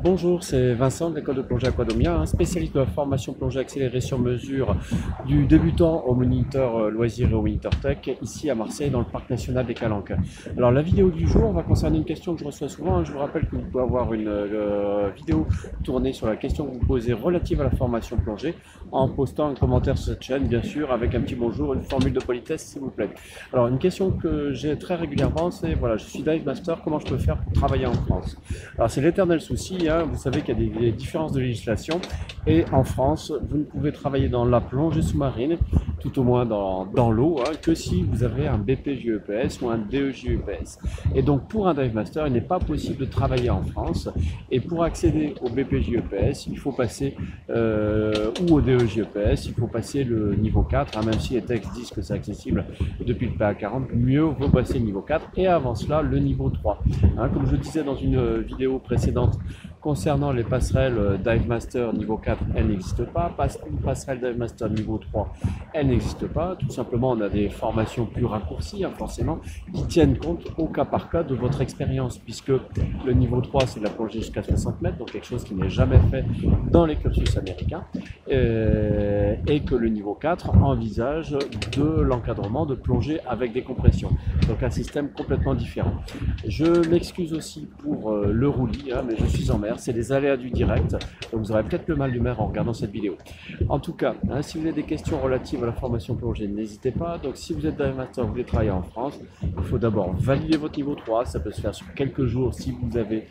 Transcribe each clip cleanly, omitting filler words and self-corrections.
Bonjour, c'est Vincent de l'école de plongée Aquadomia, un spécialiste de la formation plongée accélérée sur mesure du débutant au moniteur loisir et au moniteur tech, ici à Marseille dans le parc national des Calanques. Alors la vidéo du jour va concerner une question que je reçois souvent. Je vous rappelle que vous pouvez avoir une vidéo tournée sur la question que vous posez relative à la formation plongée en postant un commentaire sur cette chaîne, bien sûr, avec un petit bonjour, une formule de politesse s'il vous plaît. Alors une question que j'ai très régulièrement, c'est voilà, je suis dive master, comment je peux faire pour travailler en France? Alors c'est l'éternel souci, hein. Vous savez qu'il y a des différences de législation et en France, vous ne pouvez travailler dans la plongée sous-marine, tout au moins dans l'eau, hein, que si vous avez un BPJEPS ou un DEJEPS. Et donc pour un dive master, il n'est pas possible de travailler en France et pour accéder au BPJEPS, il faut passer ou au DEJEPS, il faut passer le niveau 4, hein, même si les textes disent que c'est accessible depuis le PA40, mieux vaut passer le niveau 4 et avant cela le niveau 3. Hein, comme je disais dans une vidéo précédente concernant les passerelles Dive Master niveau 4, elles n'existent pas. Passerelle Dive Master niveau 3, elles n'existent pas. Tout simplement, on a des formations plus raccourcies, hein, forcément, qui tiennent compte au cas par cas de votre expérience, puisque le niveau 3, c'est de la plongée jusqu'à 60 mètres, donc quelque chose qui n'est jamais fait dans les cursus américains, et que le niveau 4 envisage de l'encadrement de plongée avec des compressions. Donc un système complètement différent. Je m'excuse aussi pour le roulis, hein, mais je suis en mer, c'est les aléas du direct, donc vous aurez peut-être le mal de mer en regardant cette vidéo. En tout cas, hein, si vous avez des questions relatives à la formation plongée, n'hésitez pas. Donc si vous êtes dive master, vous voulez travailler en France, il faut d'abord valider votre niveau 3, ça peut se faire sur quelques jours si vous avez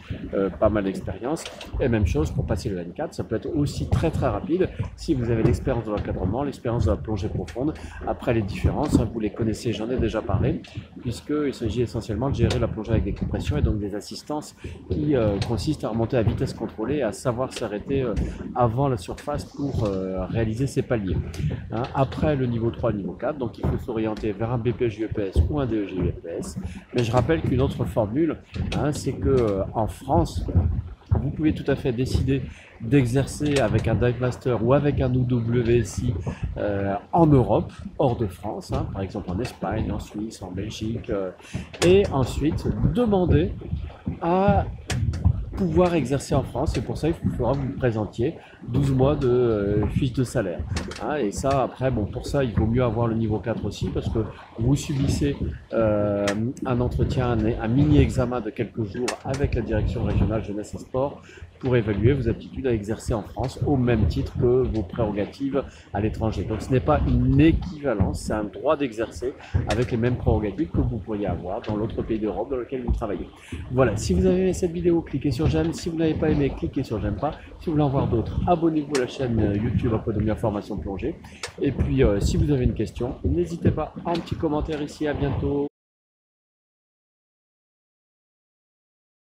pas mal d'expérience. Et même chose pour passer le N4, ça peut être aussi très rapide si vous avez l'expérience de l'encadrement, l'expérience de la plongée profonde. Après les différences, hein, vous les connaissez, j'en ai déjà parlé, puisqu'il s'agit essentiellement de gérer la plongée avec des compressions et donc des assistances qui consistent à remonter à vitesse contrôlée et à savoir s'arrêter avant la surface pour réaliser ses paliers. Hein, après le niveau 3, le niveau 4, donc il faut s'orienter vers un BPJEPS ou un DEJEPS. Mais je rappelle qu'une autre formule, hein, c'est que en France, vous pouvez tout à fait décider d'exercer avec un dive master ou avec un OWSI en Europe, hors de France, hein, par exemple en Espagne, en Suisse, en Belgique, et ensuite demander à pouvoir exercer en France, et pour ça il faudra que vous présentiez 12 mois de fiche de salaire. Hein, et ça après, bon, pour ça il vaut mieux avoir le niveau 4 aussi, parce que vous subissez un entretien, un mini-examen de quelques jours avec la direction régionale jeunesse et sport pour évaluer vos aptitudes à exercer en France au même titre que vos prérogatives à l'étranger. Donc ce n'est pas une équivalence, c'est un droit d'exercer avec les mêmes prérogatives que vous pourriez avoir dans l'autre pays d'Europe dans lequel vous travaillez. Voilà, si vous avez aimé cette vidéo, cliquez sur j'aime. Si vous n'avez pas aimé, cliquez sur j'aime pas. Si vous voulez en voir d'autres, abonnez-vous à la chaîne YouTube Aquadomia Formation Plongée. Et puis si vous avez une question, n'hésitez pas, un petit commentaire ici, à bientôt.